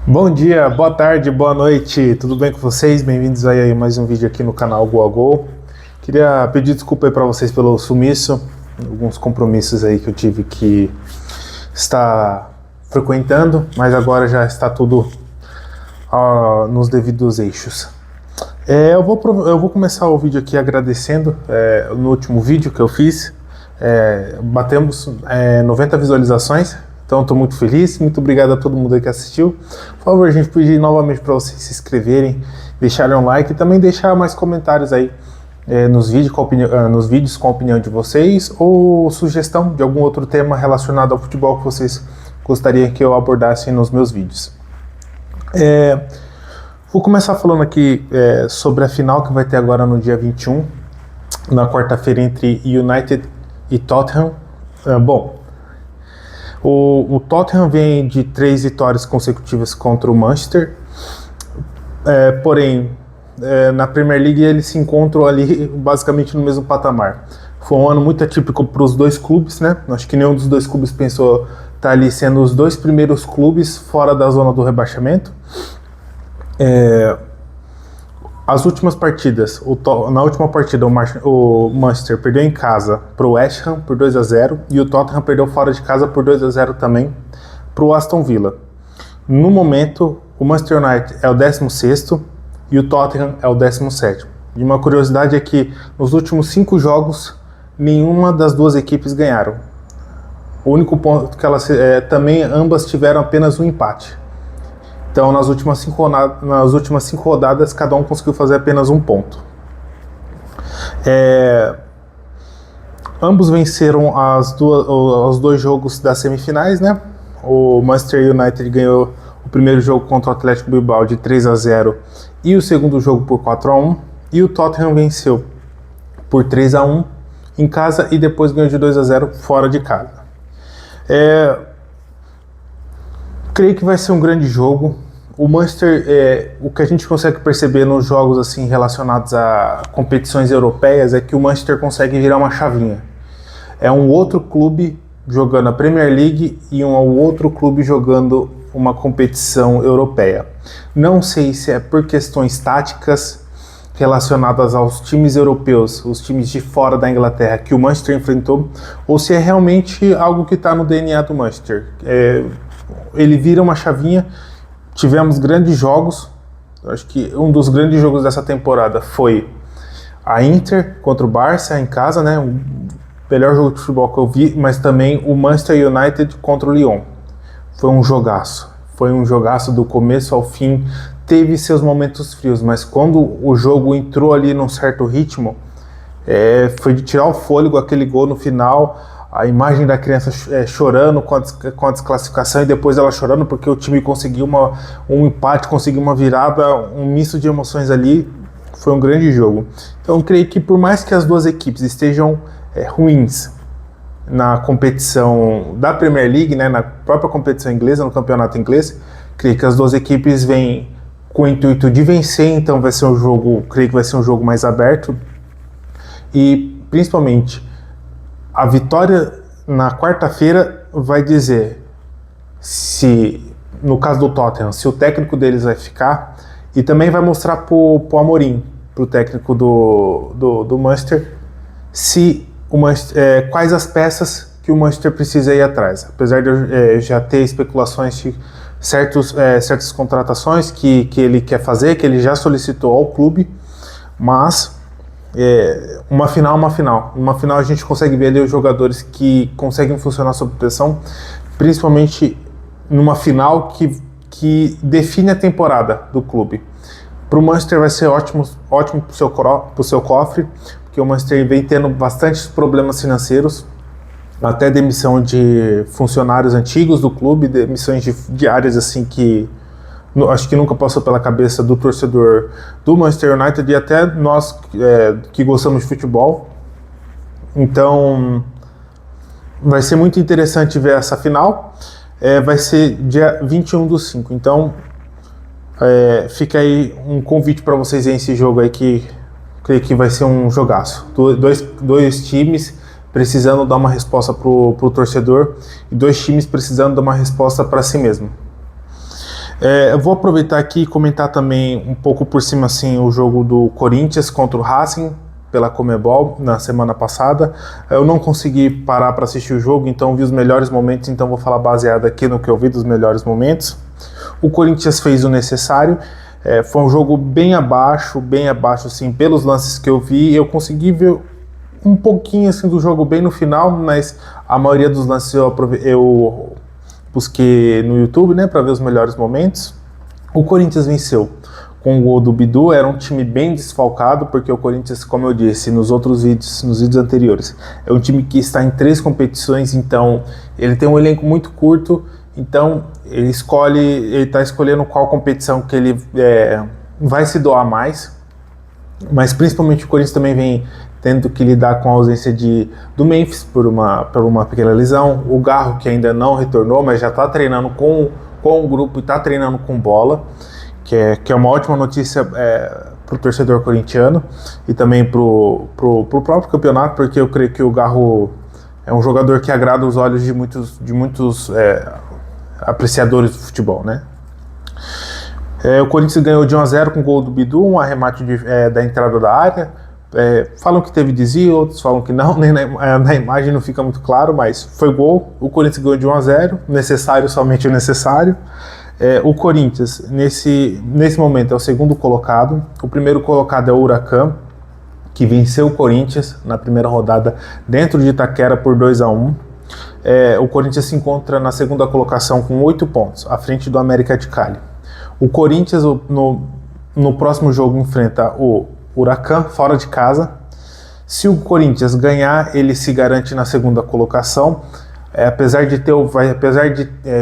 Bom dia, boa tarde, boa noite, tudo bem com vocês? Bem-vindos aí a mais um vídeo aqui no canal Go a Go. Queria pedir desculpa aí para vocês pelo sumiço, alguns compromissos aí que eu tive que estar frequentando, mas agora já está tudo nos devidos eixos. Eu vou começar o vídeo aqui agradecendo no último vídeo que eu fiz, batemos 90 visualizações. Então estou muito feliz, muito obrigado a todo mundo aí que assistiu. Por favor, a gente pedir novamente para vocês se inscreverem, deixarem um like e também deixar mais comentários aí nos vídeos com a opinião de vocês ou sugestão de algum outro tema relacionado ao futebol que vocês gostariam que eu abordasse nos meus vídeos. Vou começar falando aqui sobre a final que vai ter agora no dia 21, na quarta-feira, entre United e Tottenham. O Tottenham vem de 3 vitórias consecutivas contra o Manchester, porém, na Premier League eles se encontram ali basicamente no mesmo patamar. Foi um ano muito atípico para os dois clubes, né? Acho que nenhum dos dois clubes pensou estar ali sendo os dois primeiros clubes fora da zona do rebaixamento. As últimas partidas, na última partida o Manchester perdeu em casa para o West Ham por 2-0 e o Tottenham perdeu fora de casa por 2-0 também para o Aston Villa. No momento, o Manchester United é o 16º e o Tottenham é o 17º. E uma curiosidade é que nos últimos 5 jogos, nenhuma das duas equipes ganharam. O único ponto que também ambas tiveram apenas um empate. Então, nas últimas 5 rodadas, cada um conseguiu fazer apenas um ponto. Ambos venceram os 2 jogos das semifinais, né? O Manchester United ganhou o primeiro jogo contra o Atlético Bilbao de 3-0 e o segundo jogo por 4-1. E o Tottenham venceu por 3-1 em casa e depois ganhou de 2-0 fora de casa. Creio que vai ser um grande jogo. O Manchester, o que a gente consegue perceber nos jogos assim relacionados a competições europeias é que o Manchester consegue virar uma chavinha. É um outro clube jogando a Premier League e um outro clube jogando uma competição europeia. Não sei se é por questões táticas relacionadas aos times europeus, os times de fora da Inglaterra que o Manchester enfrentou, ou se é realmente algo que está no DNA do Manchester. Ele vira uma chavinha. Tivemos grandes jogos. Acho que um dos grandes jogos dessa temporada foi a Inter contra o Barça em casa, né? O melhor jogo de futebol que eu vi, mas também o Manchester United contra o Lyon. Foi um jogaço. Foi um jogaço do começo ao fim. Teve seus momentos frios, mas quando o jogo entrou ali num certo ritmo, foi de tirar o fôlego aquele gol no final. A imagem da criança chorando com a desclassificação e depois ela chorando porque o time conseguiu um empate, conseguiu uma virada, um misto de emoções ali. Foi um grande jogo. Então eu creio que por mais que as duas equipes estejam ruins na competição da Premier League, né, na própria competição inglesa, no campeonato inglês, creio que as duas equipes vêm com o intuito de vencer, então vai ser um jogo, creio que vai ser um jogo mais aberto e principalmente a vitória na quarta-feira vai dizer se, no caso do Tottenham, se o técnico deles vai ficar e também vai mostrar pro Amorim, pro técnico do Manchester, quais as peças que o Manchester precisa ir atrás. Apesar de eu já ter especulações de certas contratações que ele quer fazer, que ele já solicitou ao clube, mas uma final é uma final. Numa final a gente consegue ver ali os jogadores que conseguem funcionar sob pressão, principalmente numa final que define a temporada do clube. Para o Manchester vai ser ótimo para o seu cofre, porque o Manchester vem tendo bastantes problemas financeiros, até demissão de funcionários antigos do clube, demissões diárias assim que acho que nunca passou pela cabeça do torcedor do Manchester United e até nós que gostamos de futebol. Então vai ser muito interessante ver essa final. Vai ser dia 21/5. Então fica aí um convite para vocês verem esse jogo aí, que creio que vai ser um jogaço. Dois times precisando dar uma resposta pro torcedor e 2 times precisando dar uma resposta para si mesmo. Eu vou aproveitar aqui e comentar também um pouco por cima assim, o jogo do Corinthians contra o Racing pela Conmebol na semana passada. Eu não consegui parar para assistir o jogo, então vi os melhores momentos, então vou falar baseado aqui no que eu vi dos melhores momentos. O Corinthians fez o necessário, foi um jogo bem abaixo assim, pelos lances que eu vi. Eu consegui ver um pouquinho assim do jogo bem no final, mas a maioria dos lances eu busquei no YouTube, né, para ver os melhores momentos. O Corinthians venceu com o gol do Bidu. Era um time bem desfalcado, porque o Corinthians, como eu disse nos vídeos anteriores, é um time que está em 3 competições, então ele tem um elenco muito curto, então ele está escolhendo qual competição que ele vai se doar mais, mas principalmente o Corinthians também vem tendo que lidar com a ausência do Memphis por uma pequena lesão, o Garro, que ainda não retornou, mas já está treinando com o grupo e está treinando com bola, que é uma ótima notícia para o torcedor corintiano e também para o próprio campeonato, porque eu creio que o Garro é um jogador que agrada os olhos de muitos apreciadores do futebol, né? O Corinthians ganhou de 1-0 com o gol do Bidu, um arremate da entrada da área. Falam que teve desvio, outros falam que não, nem na imagem não fica muito claro, mas foi gol. O Corinthians ganhou de 1-0, necessário, somente o necessário. O Corinthians, nesse momento, é o segundo colocado. O primeiro colocado é o Huracan, que venceu o Corinthians na primeira rodada dentro de Itaquera por 2-1. O Corinthians se encontra na segunda colocação com 8 pontos, à frente do América de Cali. O Corinthians, no próximo jogo, enfrenta o Huracan fora de casa. Se o Corinthians ganhar, ele se garante na segunda colocação.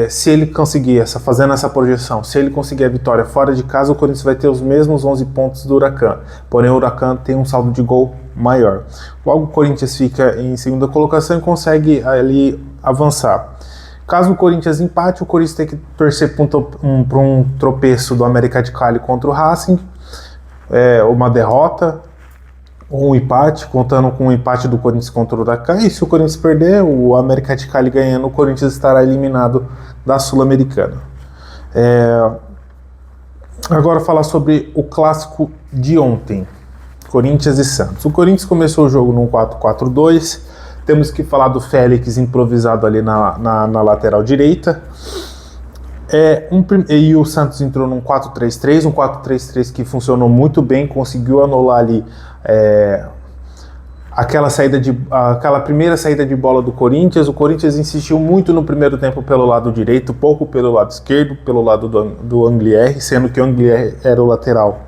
Se ele conseguir fazendo essa projeção, se ele conseguir a vitória fora de casa, o Corinthians vai ter os mesmos 11 pontos do Huracan. Porém, o Huracan tem um saldo de gol maior. Logo, o Corinthians fica em segunda colocação e consegue ali avançar. Caso o Corinthians empate, o Corinthians tem que torcer para um tropeço do América de Cali contra o Racing, uma derrota ou um empate, contando com o empate do Corinthians contra o Huracan. E se o Corinthians perder, o América de Cali ganhando, o Corinthians estará eliminado da Sul-Americana. Agora falar sobre o clássico de ontem, Corinthians e Santos. O Corinthians começou o jogo num 4-4-2. Temos que falar do Félix improvisado ali na lateral direita. E o Santos entrou num 4-3-3, um 4-3-3 que funcionou muito bem, conseguiu anular ali aquela primeira saída de bola do Corinthians. O Corinthians insistiu muito no primeiro tempo pelo lado direito, pouco pelo lado esquerdo, pelo lado do Anglier, sendo que o Anglier era o lateral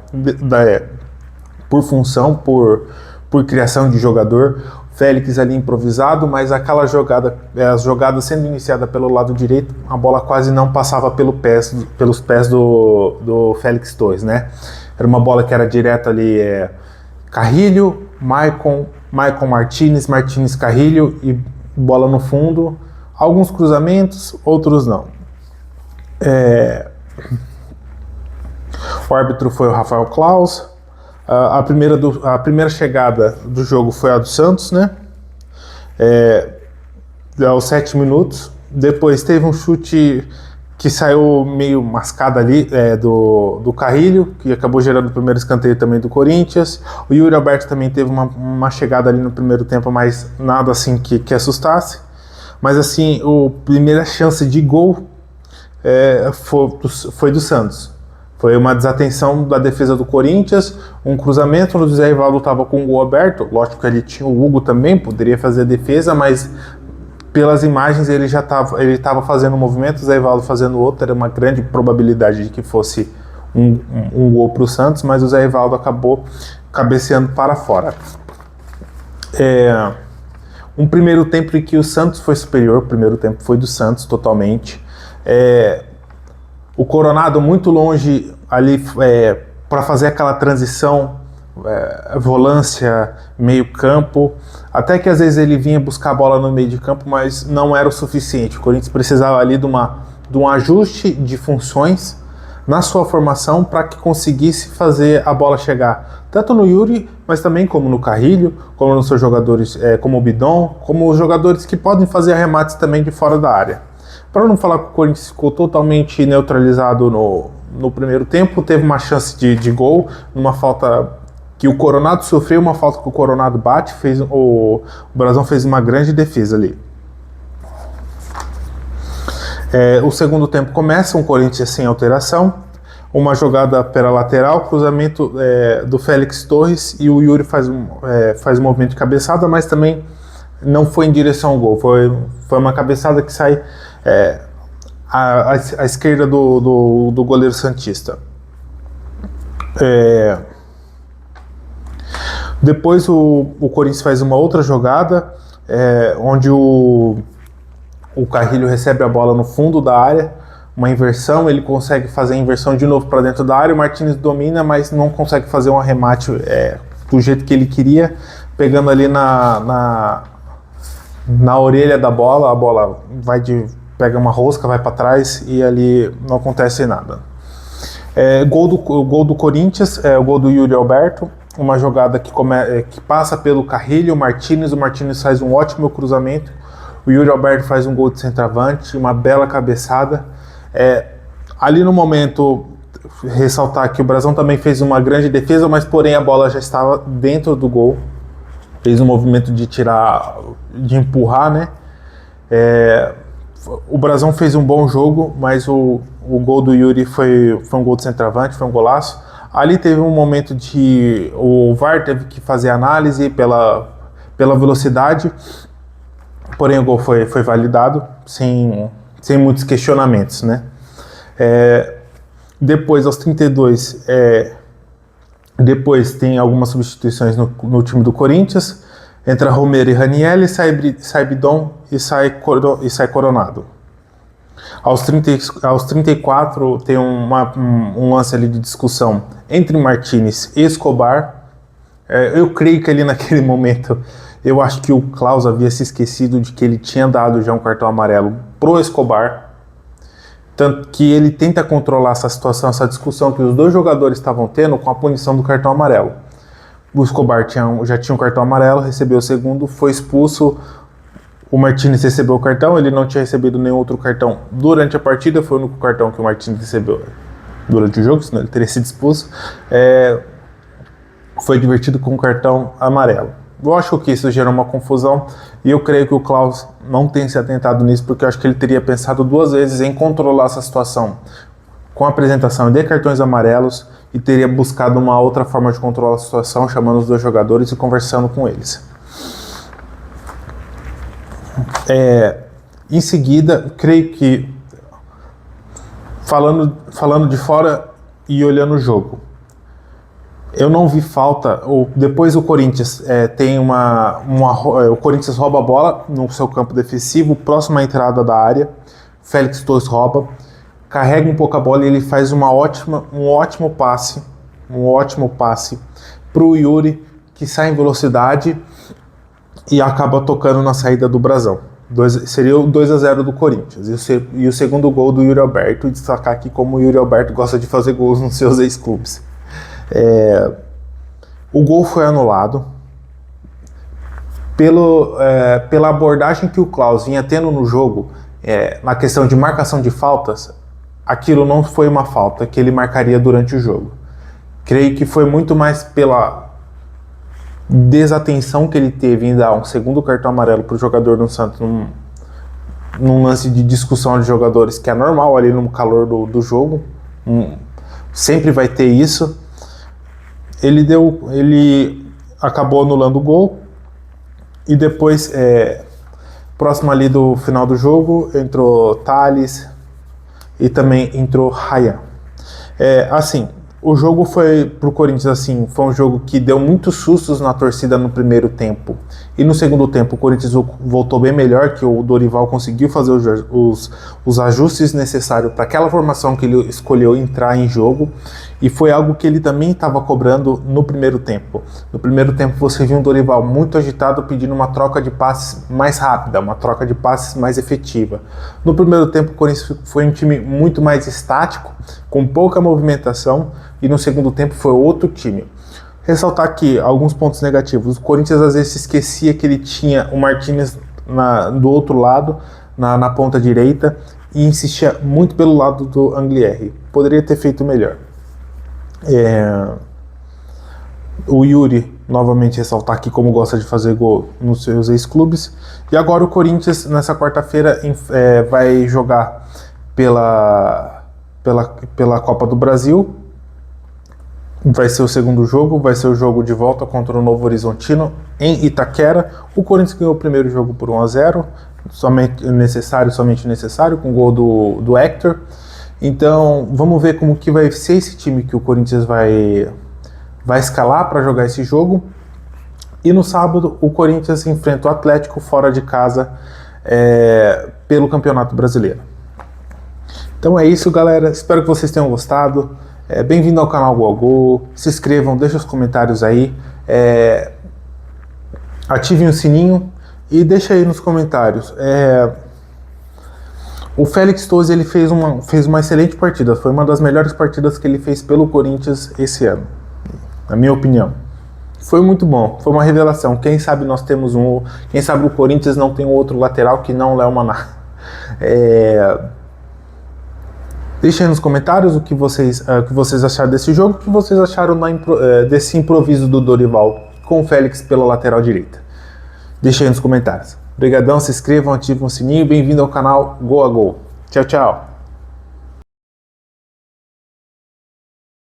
por função, por criação de jogador. Félix ali improvisado, mas aquela as jogadas sendo iniciada pelo lado direito, a bola quase não passava pelos pés do Félix Torres, né? Era uma bola que era direto ali, Carrilho, Maicon Martínez, Carrilho e bola no fundo. Alguns cruzamentos, outros não. O árbitro foi o Rafael Claus. A primeira chegada do jogo foi a do Santos, né? Aos 7 minutos. Depois teve um chute que saiu meio mascado ali do Carrilho, que acabou gerando o primeiro escanteio também do Corinthians. O Yuri Alberto também teve uma chegada ali no primeiro tempo, mas nada assim que assustasse. Mas assim, a primeira chance de gol foi do Santos. Foi uma desatenção da defesa do Corinthians, um cruzamento onde o Zé Rivaldo estava com o gol aberto. Lógico que ele tinha o Hugo também, poderia fazer a defesa, mas pelas imagens ele estava fazendo um movimento, o Zé Rivaldo fazendo outro. Era uma grande probabilidade de que fosse um gol para o Santos, mas o Zé Rivaldo acabou cabeceando para fora. Um primeiro tempo em que o Santos foi superior, o primeiro tempo foi do Santos totalmente. O Coronado muito longe ali para fazer aquela transição, volância, meio campo, até que às vezes ele vinha buscar a bola no meio de campo, mas não era o suficiente. O Corinthians precisava ali de um ajuste de funções na sua formação para que conseguisse fazer a bola chegar tanto no Yuri, mas também como no Carrilho, como nos seus jogadores, como o Bidon, como os jogadores que podem fazer arremates também de fora da área. Para não falar que o Corinthians ficou totalmente neutralizado no primeiro tempo, teve uma chance de gol, numa falta que o Coronado sofreu, uma falta que o Coronado bate, o Brasão fez uma grande defesa ali. O segundo tempo começa, um Corinthians sem alteração, uma jogada pela lateral, cruzamento do Félix Torres, e o Yuri faz um movimento de cabeçada, mas também não foi em direção ao gol, foi uma cabeçada que sai à esquerda do goleiro santista. Depois o Corinthians faz uma outra jogada, onde o Carrilho recebe a bola no fundo da área, uma inversão, ele consegue fazer a inversão de novo para dentro da área, o Martínez domina, mas não consegue fazer um arremate do jeito que ele queria, pegando ali na orelha da bola, a bola pega uma rosca, vai para trás e ali não acontece nada. Gol do Corinthians, o gol do Yuri Alberto, uma jogada que passa pelo Carrilho, o Martínez faz um ótimo cruzamento, o Yuri Alberto faz um gol de centroavante, uma bela cabeçada. Ali no momento, ressaltar que o Brasão também fez uma grande defesa, mas porém a bola já estava dentro do gol, fez um movimento de empurrar, né? O Brasão fez um bom jogo, mas o gol do Yuri foi um gol de centroavante, foi um golaço. Ali teve um momento o VAR teve que fazer análise pela velocidade, porém o gol foi validado sem muitos questionamentos, né? Depois, aos 32, depois tem algumas substituições no time do Corinthians. Entra Romero e Ranieri, sai Bidon e sai Coronado. Aos 34 tem um lance ali de discussão entre Martínez e Escobar. Eu creio que ali naquele momento, eu acho que o Klaus havia se esquecido de que ele tinha dado já um cartão amarelo pro Escobar. Tanto que ele tenta controlar essa situação, essa discussão que os dois jogadores estavam tendo com a punição do cartão amarelo. O Escobar já tinha um cartão amarelo, recebeu o segundo, foi expulso. O Martínez recebeu o cartão, ele não tinha recebido nenhum outro cartão durante a partida, foi o único cartão que o Martínez recebeu durante o jogo, senão ele teria sido expulso. Foi divertido com um cartão amarelo. Eu acho que isso gerou uma confusão e eu creio que o Klaus não tem se atentado nisso, porque eu acho que ele teria pensado duas vezes em controlar essa situação com a apresentação de cartões amarelos e teria buscado uma outra forma de controlar a situação, chamando os dois jogadores e conversando com eles. Em seguida, creio que falando de fora e olhando o jogo, eu não vi falta. Depois o Corinthians o Corinthians rouba a bola no seu campo defensivo, próximo à entrada da área. Félix Torres rouba, carrega um pouco a bola e ele faz um ótimo passe para o Yuri, que sai em velocidade e acaba tocando na saída do Brasão. Seria o 2-0 do Corinthians. E o segundo gol do Yuri Alberto, e destacar aqui como o Yuri Alberto gosta de fazer gols nos seus ex-clubes. O gol foi anulado pela abordagem que o Klaus vinha tendo no jogo, na questão de marcação de faltas. Aquilo não foi uma falta que ele marcaria durante o jogo. Creio que foi muito mais pela desatenção que ele teve em dar um segundo cartão amarelo para o jogador do Santos num lance de discussão de jogadores, que é normal ali no calor do jogo. Sempre vai ter isso. Ele acabou anulando o gol e depois, próximo ali do final do jogo, entrou Thales e também entrou Ryan. Assim, o jogo foi pro Corinthians, assim, foi um jogo que deu muitos sustos na torcida no primeiro tempo. E no segundo tempo o Corinthians voltou bem melhor, que o Dorival conseguiu fazer os ajustes necessários para aquela formação que ele escolheu entrar em jogo. E foi algo que ele também estava cobrando no primeiro tempo. No primeiro tempo você viu um Dorival muito agitado, pedindo uma troca de passes mais rápida, uma troca de passes mais efetiva. No primeiro tempo o Corinthians foi um time muito mais estático, com pouca movimentação, e no segundo tempo foi outro time. Ressaltar aqui alguns pontos negativos. O Corinthians às vezes esquecia que ele tinha o Martínez do outro lado, na ponta direita, e insistia muito pelo lado do Anglieri. Poderia ter feito melhor. O Yuri, novamente ressaltar aqui como gosta de fazer gol nos seus ex-clubes. E agora o Corinthians, nessa quarta-feira, vai jogar pela Copa do Brasil. Vai ser o segundo jogo, vai ser o jogo de volta contra o Novo Horizontino em Itaquera. O Corinthians ganhou o primeiro jogo por 1-0, somente necessário, com o gol do Hector. Então, vamos ver como que vai ser esse time que o Corinthians vai escalar para jogar esse jogo. E no sábado, o Corinthians enfrenta o Atlético fora de casa pelo Campeonato Brasileiro. Então é isso, galera. Espero que vocês tenham gostado. Bem-vindo ao canal Gol a Gol. Se inscrevam, deixem os comentários aí. Ativem o sininho e deixem aí nos comentários. O Félix Torres, ele fez uma excelente partida. Foi uma das melhores partidas que ele fez pelo Corinthians esse ano, na minha opinião. Foi muito bom, foi uma revelação. Quem sabe nós temos quem sabe o Corinthians não tem um outro lateral que não Léo Maná. Deixem aí nos comentários o que vocês acharam desse jogo, o que vocês acharam desse improviso do Dorival com o Félix pela lateral direita. Deixem aí nos comentários. Obrigadão, se inscrevam, ativem o sininho. Bem-vindo ao canal Gol a Gol. Tchau, tchau.